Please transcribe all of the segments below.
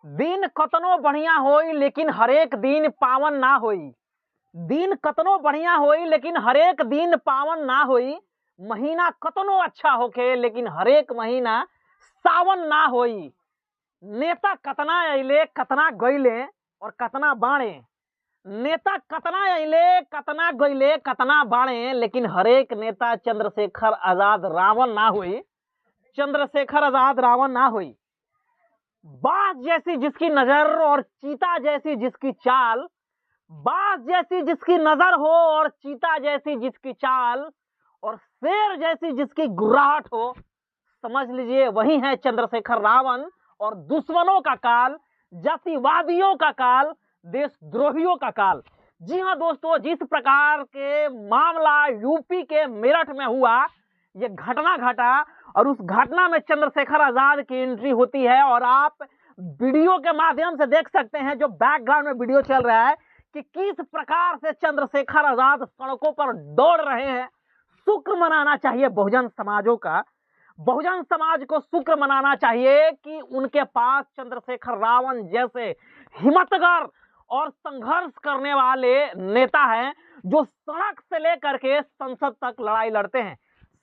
दिन कतनो बढ़िया होई लेकिन हरेक दिन पावन ना होई। दिन कतनो बढ़िया होई लेकिन हरेक दिन पावन ना होई। महीना कतनो अच्छा होके लेकिन हरेक महीना सावन ना होई। नेता कतना अइले कतना गइले और कतना बाणे। नेता कतना अइले कतना गइले कतना बाणे, लेकिन हरेक नेता चंद्रशेखर आजाद रावण ना हुई। चंद्रशेखर आजाद रावण ना हुई। बाज जैसी जिसकी नजर और चीता जैसी जिसकी चाल, बाज जैसी जिसकी नजर हो और चीता जैसी जिसकी चाल, और शेर जैसी जिसकी गुर्राहट हो, समझ लीजिए वही है चंद्रशेखर रावण। और दुश्मनों का काल, जातिवादियों का काल, देशद्रोहियों का काल। जी हाँ दोस्तों, जिस प्रकार के मामला यूपी के मेरठ में हुआ, ये घटना घटा और उस घटना में चंद्रशेखर आजाद की एंट्री होती है। और आप वीडियो के माध्यम से देख सकते हैं, जो बैकग्राउंड में वीडियो चल रहा है, कि किस प्रकार से चंद्रशेखर आजाद सड़कों पर दौड़ रहे हैं। शुक्र मनाना चाहिए बहुजन समाजों का। बहुजन समाज को शुक्र मनाना चाहिए कि उनके पास चंद्रशेखर रावण जैसे हिम्मतगर और संघर्ष करने वाले नेता हैं, जो सड़क से लेकर के संसद तक लड़ाई लड़ते हैं।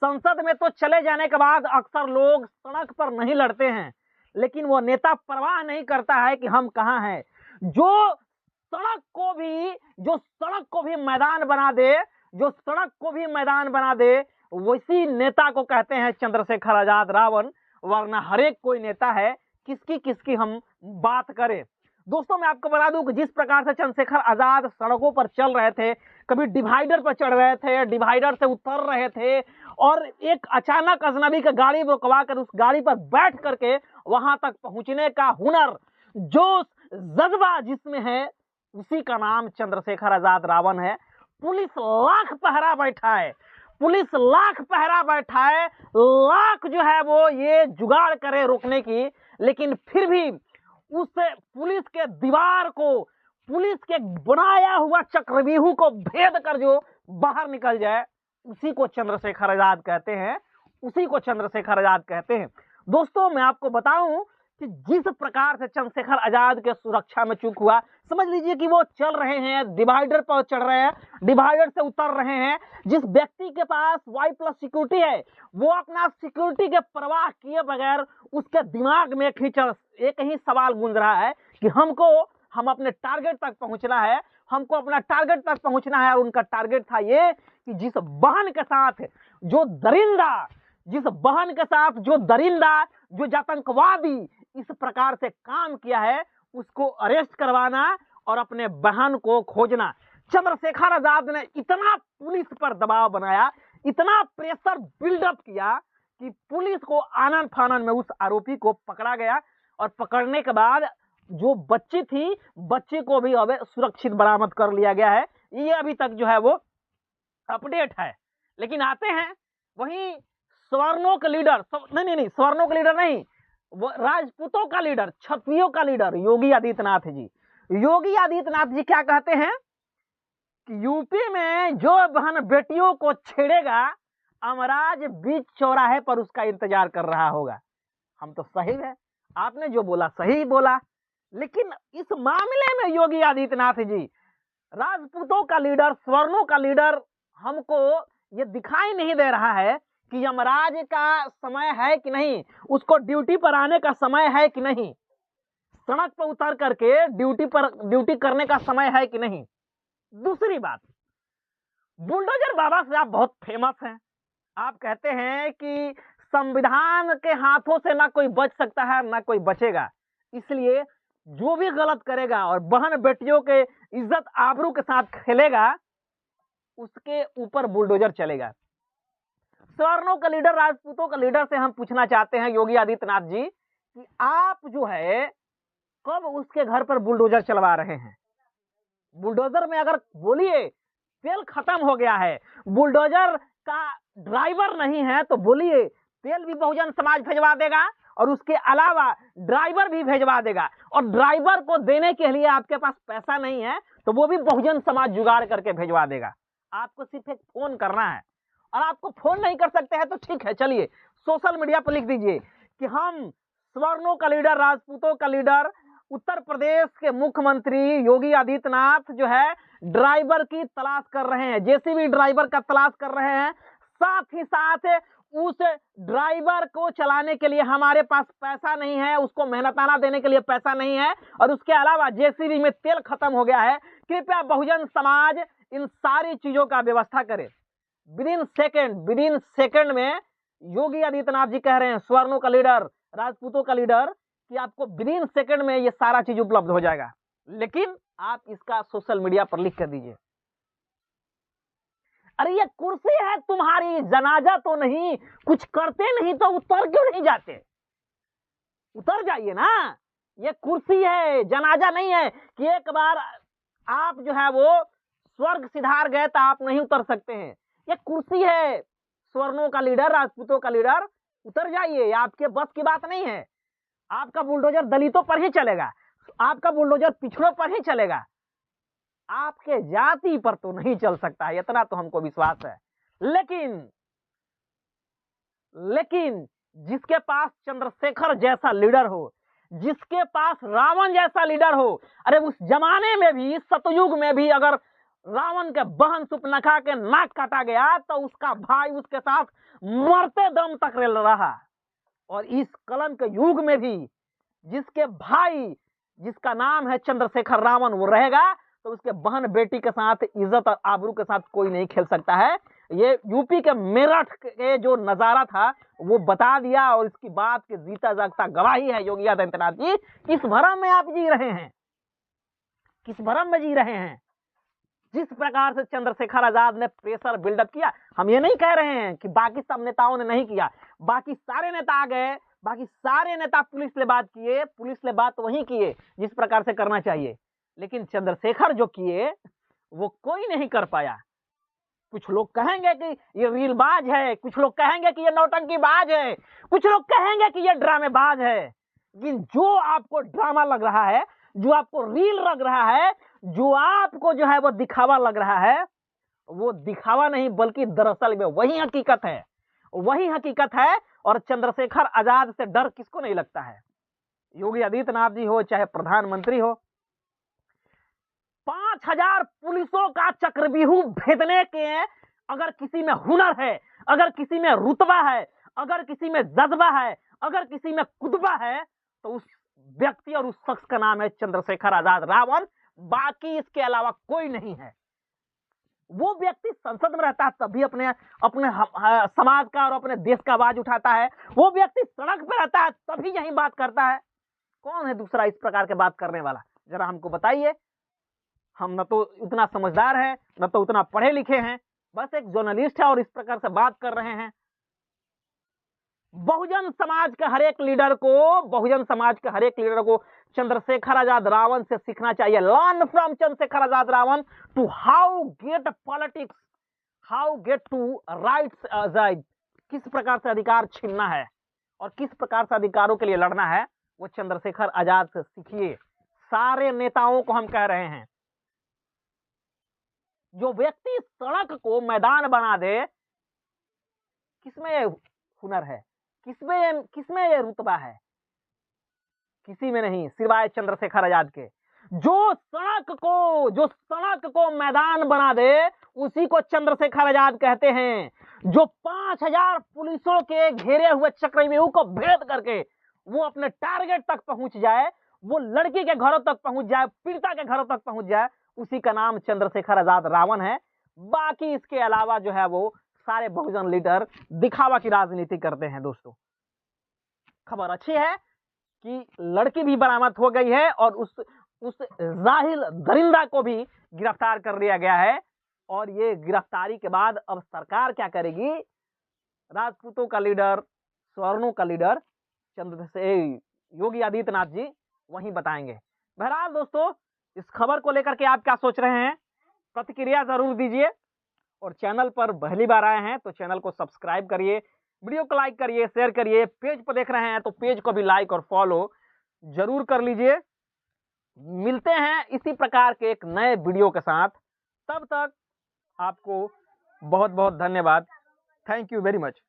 संसद में तो चले जाने के बाद अक्सर लोग सड़क पर नहीं लड़ते हैं, लेकिन वो नेता परवाह नहीं करता है कि हम कहाँ हैं। जो सड़क को भी मैदान बना दे, जो सड़क को भी मैदान बना दे, वैसी नेता को कहते हैं चंद्रशेखर आजाद रावण। वरना हरेक कोई नेता है, किसकी हम बात करें। दोस्तों मैं आपको बता दूं कि जिस प्रकार से चंद्रशेखर आजाद सड़कों पर चल रहे थे, कभी डिवाइडर पर चढ़ रहे थे, डिवाइडर से उतर रहे थे, और एक अचानक अजनबी का गाड़ी रुकवा कर उस गाड़ी पर बैठ करके वहां तक पहुंचने का हुनर, जोश, जज्बा जिसमें है, उसी का नाम चंद्रशेखर आजाद रावण है। पुलिस लाख पहरा बैठा है, पुलिस लाख पहरा बैठा है, लाख जो है वो ये जुगाड़ करे रोकने की, लेकिन फिर भी उस पुलिस के दीवार को, पुलिस के बनाया हुआ चक्रव्यूह को भेद कर जो बाहर निकल जाए, उसी को चंद्रशेखर आजाद कहते हैं, उसी को चंद्रशेखर आजाद कहते हैं। दोस्तों मैं आपको बताऊं कि जिस प्रकार से चंद्रशेखर आजाद के सुरक्षा में चूक हुआ, समझ लीजिए कि वो चल रहे हैं, डिवाइडर पर चढ़ रहे हैं, डिवाइडर से उतर रहे हैं। जिस व्यक्ति के पास Y+ सिक्योरिटी है, वो अपना सिक्योरिटी के परवाह किए बगैर उसके दिमाग में एक ही सवाल गूंज रहा है कि हम अपने टारगेट तक पहुंचना है, हमको अपना टारगेट तक पहुंचना है। और उनका टारगेट था ये कि जिस बहन के साथ जो दरिंदा, जो जातंकवादी इस प्रकार से काम किया है, उसको अरेस्ट करवाना और अपने बहन को खोजना। चंद्रशेखर आजाद ने इतना पुलिस पर दबाव बनाया, इतना प्रेशर बिल्डअप किया कि पुलिस को आनन फानन में उस आरोपी को पकड़ा गया। और पकड़ने के बाद जो बच्ची थी, बच्ची को भी अब सुरक्षित बरामद कर लिया गया है। ये अभी तक जो है वो अपडेट है। लेकिन आते हैं वही सवर्णों का लीडर, सवर्णों का लीडर नहीं, वो राजपूतों का लीडर, क्षत्रियों का लीडर योगी आदित्यनाथ जी। योगी आदित्यनाथ जी क्या कहते हैं कि यूपी में जो बहन बेटियों को छेड़ेगा, अमराज बीच चौराहे पर उसका इंतजार कर रहा होगा। हम तो सही है, आपने जो बोला सही बोला। लेकिन इस मामले में योगी आदित्यनाथ जी, राजपूतों का लीडर, स्वर्णों का लीडर, हमको ये दिखाई नहीं दे रहा है कि यमराज का समय है कि नहीं, उसको ड्यूटी पर आने का समय है कि नहीं, सड़क पर उतर करके ड्यूटी करने का समय है कि नहीं। दूसरी बात, बुलडोजर बाबा से आप बहुत फेमस हैं। आप कहते हैं कि संविधान के हाथों से ना कोई बच सकता है ना कोई बचेगा, इसलिए जो भी गलत करेगा और बहन बेटियों के इज्जत आबरू के साथ खेलेगा, उसके ऊपर बुलडोजर चलेगा। सवर्णों का लीडर, राजपूतों का लीडर से हम पूछना चाहते हैं योगी आदित्यनाथ जी कि आप जो है कब उसके घर पर बुलडोजर चलवा रहे हैं। बुलडोजर में अगर बोलिए तेल खत्म हो गया है, बुलडोजर का ड्राइवर नहीं है, तो बोलिए तेल भी बहुजन समाज भेजवा देगा और उसके अलावा ड्राइवर भी भेजवा देगा। और ड्राइवर को देने के लिए आपके पास पैसा नहीं है, तो वो भी बहुजन समाज जुगाड़ करके भेजवा देगा। आपको सिर्फ एक फोन करना है, और आपको फोन नहीं कर सकते हैं तो ठीक है, चलिए सोशल मीडिया पर लिख दीजिए कि हम सवर्णों का लीडर, राजपूतों का लीडर, उत्तर प्रदेश के मुख्यमंत्री योगी आदित्यनाथ जो है ड्राइवर की तलाश कर रहे हैं, जेसीबी ड्राइवर का तलाश कर रहे हैं। साथ ही साथ उस ड्राइवर को चलाने के लिए हमारे पास पैसा नहीं है, उसको मेहनताना देने के लिए पैसा नहीं है, और उसके अलावा जेसीबी में तेल खत्म हो गया है। कृपया बहुजन समाज इन सारी चीजों का व्यवस्था करे। विदिन सेकेंड में योगी आदित्यनाथ जी कह रहे हैं, स्वर्णों का लीडर, राजपूतों का लीडर, कि आपको विदिन सेकेंड में ये सारा चीज उपलब्ध हो जाएगा। लेकिन आप इसका सोशल मीडिया पर लिख कर दीजिए। अरे ये कुर्सी है तुम्हारी, जनाजा तो नहीं, कुछ करते नहीं तो उतर क्यों नहीं जाते? उतर जाइए ना। ये कुर्सी है, जनाजा नहीं है कि एक बार आप जो है वो स्वर्ग सिधार गए तो आप नहीं उतर सकते हैं। ये कुर्सी है, स्वर्णों का लीडर, राजपूतों का लीडर, उतर जाइए। आपके बस की बात नहीं है। आपका बुलडोजर दलितों पर ही चलेगा, आपका बुलडोजर पिछड़ों पर ही चलेगा, आपके जाति पर तो नहीं चल सकता है, इतना तो हमको विश्वास है। लेकिन जिसके पास चंद्रशेखर जैसा लीडर हो, जिसके पास रावण जैसा लीडर हो, अरे उस जमाने में भी, सतयुग में भी अगर रावण के बहन सुपनखा के नाक काटा गया तो उसका भाई उसके साथ मरते दम तक रहा। और इस कलंक युग में भी जिसके भाई, जिसका नाम है चंद्रशेखर रावण, वो रहेगा तो उसके बहन बेटी के साथ इज्जत और आबरू के साथ कोई नहीं खेल सकता है। ये यूपी के मेरठ के जो नजारा था वो बता दिया, और इसकी बात के जीता जागता गवाही है योगी आदित्यनाथ जी। किस भरम में आप जी रहे हैं, किस भरम में जी रहे हैं? जिस प्रकार से चंद्रशेखर आजाद ने प्रेशर बिल्डअप किया, हम ये नहीं कह रहे हैं कि बाकी सब नेताओं ने नहीं किया, बाकी सारे नेता आ गए, बाकी सारे नेता पुलिस से बात किए, पुलिस से बात वही किए जिस प्रकार से करना चाहिए। लेकिन चंद्रशेखर जो किए वो कोई नहीं कर पाया। कुछ लोग कहेंगे कि ये रीलबाज है, कुछ लोग कहेंगे कि ये नौटंकीबाज है, कुछ लोग कहेंगे कि ये ड्रामेबाज है। लेकिन जो आपको ड्रामा लग रहा है, जो आपको रील लग रहा है, जो आपको जो है वो दिखावा लग रहा है, वो दिखावा नहीं बल्कि दरअसल में वही हकीकत है, वही हकीकत है। और चंद्रशेखर आजाद से डर किसको नहीं लगता है? योगी आदित्यनाथ जी हो चाहे प्रधानमंत्री हो, 5000 पुलिसों का चक्रव्यूह भेदने के अगर किसी में हुनर है, अगर किसी में रुतबा है, अगर किसी में जज्बा है, अगर किसी में कुतबा है, तो उस व्यक्ति और उस शख्स का नाम है चंद्रशेखर आजाद रावण। बाकी इसके अलावा कोई नहीं है। वो व्यक्ति संसद में रहता है तभी अपने समाज का और अपने देश का आवाज उठाता है। वो व्यक्ति सड़क पर रहता है तभी यही बात करता है। कौन है दूसरा इस प्रकार के बात करने वाला? जरा हमको बताइए। हम न तो उतना समझदार है, न तो उतना पढ़े लिखे हैं, बस एक जर्नलिस्ट है और इस प्रकार से बात कर रहे हैं। बहुजन समाज के हर एक लीडर को चंद्रशेखर आजाद रावण से सीखना चाहिए। Learn from Chandrashekhar Azad Ravan to how get politics, how get to rights Azad. किस प्रकार से अधिकार छीनना है और किस प्रकार से अधिकारों के लिए लड़ना है, वो चंद्रशेखर आजाद से सीखिए। सारे नेताओं को हम कह रहे हैं, जो व्यक्ति सड़क को मैदान बना दे, किसमें हुनर है, किसमें ये रुतबा है? किसी में नहीं, सिवाय चंद्रशेखर आजाद के। जो सड़क को मैदान बना दे उसी को चंद्रशेखर आजाद कहते हैं। जो 5000 पुलिसों के घेरे हुए चक्रव्यूह को भेद करके वो अपने टारगेट तक पहुंच जाए, वो लड़की के घरों तक पहुंच जाए, पीड़िता के घरों तक पहुंच जाए, उसी का नाम चंद्रशेखर आजाद रावण है। बाकी इसके अलावा जो है वो सारे बहुजन लीडर दिखावा की राजनीति करते हैं। दोस्तों, खबर अच्छी है कि लड़की भी बरामद हो गई है और उस जाहिल दरिंदा को भी गिरफ्तार कर लिया गया है। और ये गिरफ्तारी के बाद अब सरकार क्या करेगी? राजपूतों का लीडर, स्वर्णों का लीडर योगी आदित्यनाथ जी वही बताएंगे। बहरहाल दोस्तों, इस खबर को लेकर के आप क्या सोच रहे हैं? प्रतिक्रिया जरूर दीजिए। और चैनल पर पहली बार आए हैं तो चैनल को सब्सक्राइब करिए, वीडियो को लाइक करिए, शेयर करिए। पेज पर देख रहे हैं तो पेज को भी लाइक और फॉलो जरूर कर लीजिए। मिलते हैं इसी प्रकार के एक नए वीडियो के साथ। तब तक आपको बहुत बहुत धन्यवाद। Thank you very much.